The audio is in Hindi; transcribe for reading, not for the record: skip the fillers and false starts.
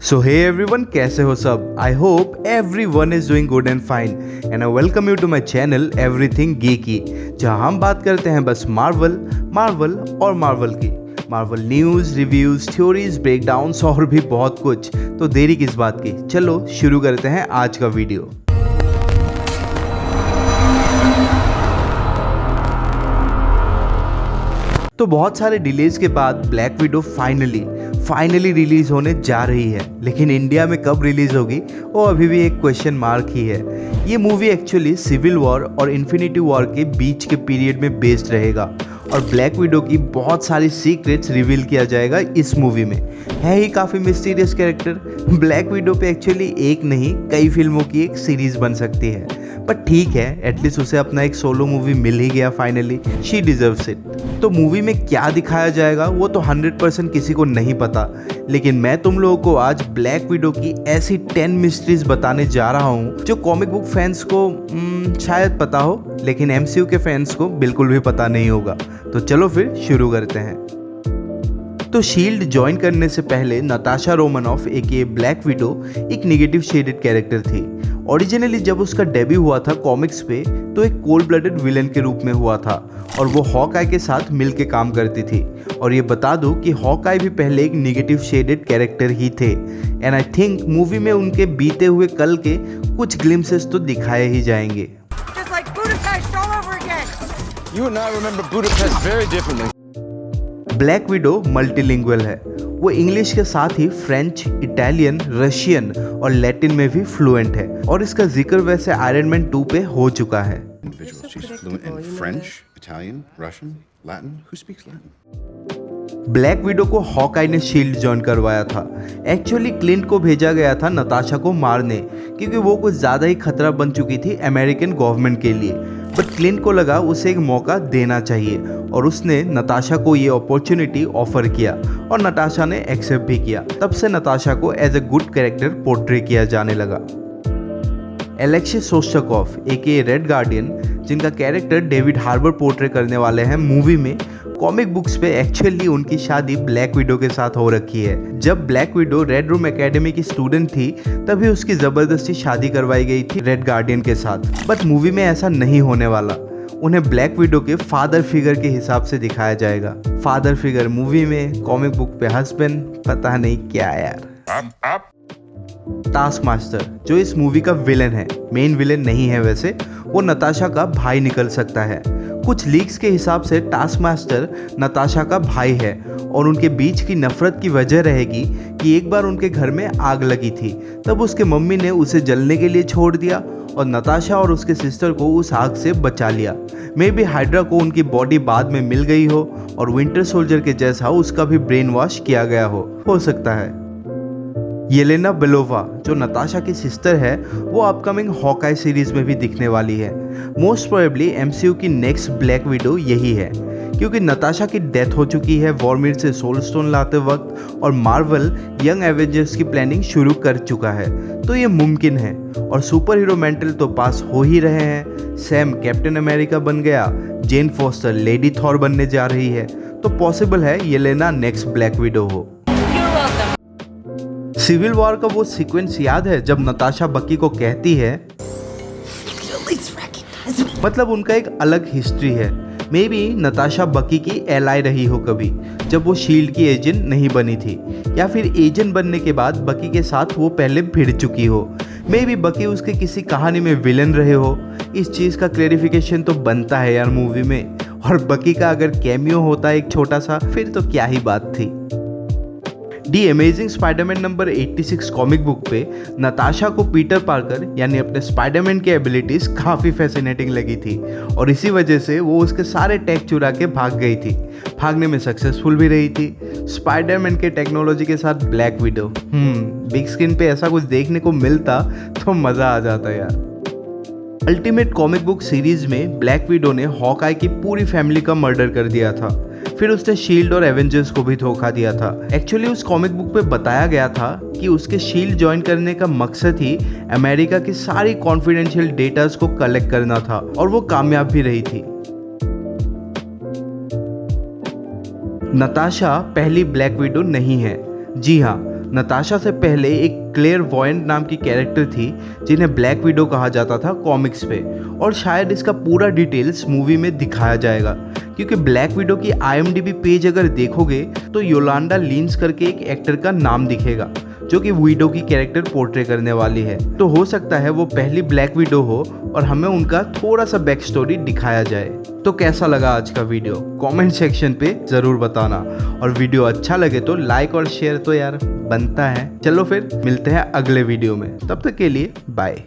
So hey everyone, कैसे हो सब? I hope everyone is doing good and fine and I welcome you to my channel Everything Geeky, जहां हम बात करते हैं बस मार्वल और मार्वल की। Marvel news, reviews, theories, breakdowns और भी बहुत कुछ। तो देरी किस बात की, चलो शुरू करते हैं आज का वीडियो। तो बहुत सारे डिलेज के बाद ब्लैक विडो फाइनली रिलीज होने जा रही है, लेकिन इंडिया में कब रिलीज होगी वो अभी भी एक क्वेश्चन मार्क ही है। ये मूवी एक्चुअली सिविल वॉर और इन्फिनिटी वॉर के बीच के पीरियड में बेस्ड रहेगा और ब्लैक विडो की बहुत सारी सीक्रेट्स रिवील किया जाएगा इस मूवी में। है ही काफ़ी मिस्टीरियस कैरेक्टर। ब्लैक विडो पे एक्चुअली एक नहीं कई फिल्मों की एक सीरीज बन सकती है, बट ठीक है, एटलीस्ट उसे अपना एक सोलो मूवी मिल ही गया फाइनली। She deserves it. तो मूवी में क्या दिखाया जाएगा वो तो 100% किसी को नहीं पता, लेकिन मैं तुम लोगों को आज ब्लैक विडो की ऐसी 10 मिस्ट्रीज बताने जा रहा हूँ जो कॉमिक बुक फैंस को शायद पता हो, लेकिन एमसीयू के फैंस को बिल्कुल भी पता नहीं होगा। तो चलो फिर शुरू करते हैं। तो शील्ड ज्वाइन करने से पहले नताशा रोमानॉफ एके ब्लैक विडो एक नेगेटिव शेडेड कैरेक्टर थी। ओरिजिनली जब उसका डेब्यू हुआ था कॉमिक्स पे तो एक कोल्ड ब्लडेड विलन के रूप में हुआ था और वो हॉकआई के साथ मिलके काम करती थी। और ये बता दूं कि हॉकआई भी पहले एक नेगेटिव शेडेड कैरेक्टर ही थे एंड आई थिंक मूवी में उनके बीते हुए कल के कुछ ग्लिम्सेस तो दिखाए ही जाएंगे। You and I remember Budapest very differently. Black window multilingual है। वो इंग्लिश के साथ ही फ्रेंच, इटालियन, रशियन और लैटिन में भी फ्लुएंट है और इसका जिक्र वैसे आयरन मैन 2 पे हो चुका है। She's fluent in French, Italian, Russian, Latin. Who speaks Latin? Black window को हॉकआई ने शील्ड ज्वाइन करवाया था। एक्चुअली क्लिंट को भेजा गया था नताशा को मारने, क्योंकि वो कुछ ज़्यादा ही खतरा बन चुकी थी अमेरिकन गवर्नमेंट के लिए। बट क्लिंट को लगा उसे एक मौका देना चाहिए और उसने नताशा को ये अपॉर्चुनिटी ऑफर किया और नताशा ने एक्सेप्ट भी किया। तब से नताशा को as a good character portray किया जाने लगा। Alexei Shostakov aka red guardian, जिनका कैरेक्टर डेविड हार्बर पोर्ट्रे करने वाले हैं मूवी में, कॉमिक बुक्स पे एक्चुअली उनकी शादी ब्लैक विडो के साथ हो रखी है। जब black window red room academy की स्टूडेंट थी तभी उसकी जबरदस्ती शादी करवाई गई थी रेड गार्डियन के साथ। बट मूवी में ऐसा नहीं होने वाला। उन्हें ब्लैक विडो के फादर फिगर के हिसाब से दिखाया जाएगा। फादर फिगर मूवी में, कॉमिक बुक पे हस्बैंड, पता नहीं क्या यार। टास्क मास्टर जो इस मूवी का विलन है, मेन विलन नहीं है वैसे, वो नताशा का भाई निकल सकता है। कुछ लीक्स के हिसाब से टास्क मास्टर नताशा का भाई है और उनके बीच की नफरत की वजह रहेगी कि एक बार उनके घर में आग लगी थी, तब उसके मम्मी ने उसे जलने के लिए छोड़ दिया और नताशा और उसके सिस्टर को उस आग से बचा लिया। मे बी हाइड्रा को उनकी बॉडी बाद में मिल गई हो और विंटर सोल्जर के जैसा उसका भी ब्रेन वॉश किया गया हो सकता है। येलेना बेलोवा जो नताशा की सिस्टर है, वो अपकमिंग हॉकआई सीरीज में भी दिखने वाली है। मोस्ट प्रोबेबली एमसीयू की नेक्स्ट ब्लैक विडो यही है, क्योंकि नताशा की डेथ हो चुकी है वॉरमिर से सोल स्टोन लाते वक्त और मार्वल यंग एवेंजर्स की प्लानिंग शुरू कर चुका है। तो ये मुमकिन है और सुपर हीरो मेंटल तो पास हो ही रहे हैं। सैम कैप्टन अमेरिका बन गया, जेन फॉस्टर लेडी थॉर बनने जा रही है, तो पॉसिबल है येलेना नेक्स्ट ब्लैक विडो हो। सिविल वॉर का वो सीक्वेंस याद है जब नताशा बकी को कहती है, मतलब उनका एक अलग हिस्ट्री है। मे बी नताशा बकी की एलाई रही हो कभी, जब वो शील्ड की एजेंट नहीं बनी थी, या फिर एजेंट बनने के बाद बकी के साथ वो पहले भिड़ चुकी हो। मे बी बकी उसके किसी कहानी में विलन रहे हो। इस चीज़ का क्लैरिफिकेशन तो बनता है यार मूवी में, और बकी का अगर कैमियो होता एक छोटा सा, फिर तो क्या ही बात थी। दी amazing Spiderman number 86 comic book पे नताशा को पीटर पार्कर यानी अपने स्पाइडरमैन की एबिलिटीज काफ़ी फैसिनेटिंग लगी थी और इसी वजह से वो उसके सारे टेक चुरा के भाग गई थी। भागने में सक्सेसफुल भी रही थी। स्पाइडरमैन के टेक्नोलॉजी के साथ ब्लैक विडो, बिग स्क्रीन पे ऐसा कुछ देखने को मिलता तो मज़ा आ जाता यार। अल्टीमेट कॉमिक बुक सीरीज में ब्लैक विडो ने हॉकआई की पूरी फैमिली का मर्डर कर दिया था। फिर उसने शील्ड और एवेंजर्स को भी धोखा दिया था। एक्चुअली उस कॉमिक बुक पे बताया गया था कि उसके शील्ड ज्वाइन करने का मकसद ही अमेरिका की सारी कॉन्फिडेंशियल डेटास को कलेक्ट करना था और वो कामयाब भी रही थी। नताशा पहली ब्लैक विडो नहीं है। जी हाँ, नताशा से पहले एक क्लेयरवॉयंट नाम की कैरेक्टर थी जिन्हें ब्लैक विडो कहा जाता था कॉमिक्स पे, और शायद इसका पूरा डिटेल्स मूवी में दिखाया जाएगा, क्योंकि ब्लैक विडो की IMDb पेज अगर देखोगे तो योलांडा लिंच करके एक एक्टर का नाम दिखेगा जो कि विडो की कैरेक्टर पोर्ट्रे करने वाली है। तो हो सकता है वो पहली ब्लैक विडो हो और हमें उनका थोड़ा सा बैक स्टोरी दिखाया जाए। तो कैसा लगा आज का वीडियो कमेंट सेक्शन पे ज़रूर बताना, और वीडियो अच्छा लगे तो लाइक और शेयर तो यार बनता है। चलो फिर मिलते हैं अगले वीडियो में, तब तक के लिए बाय।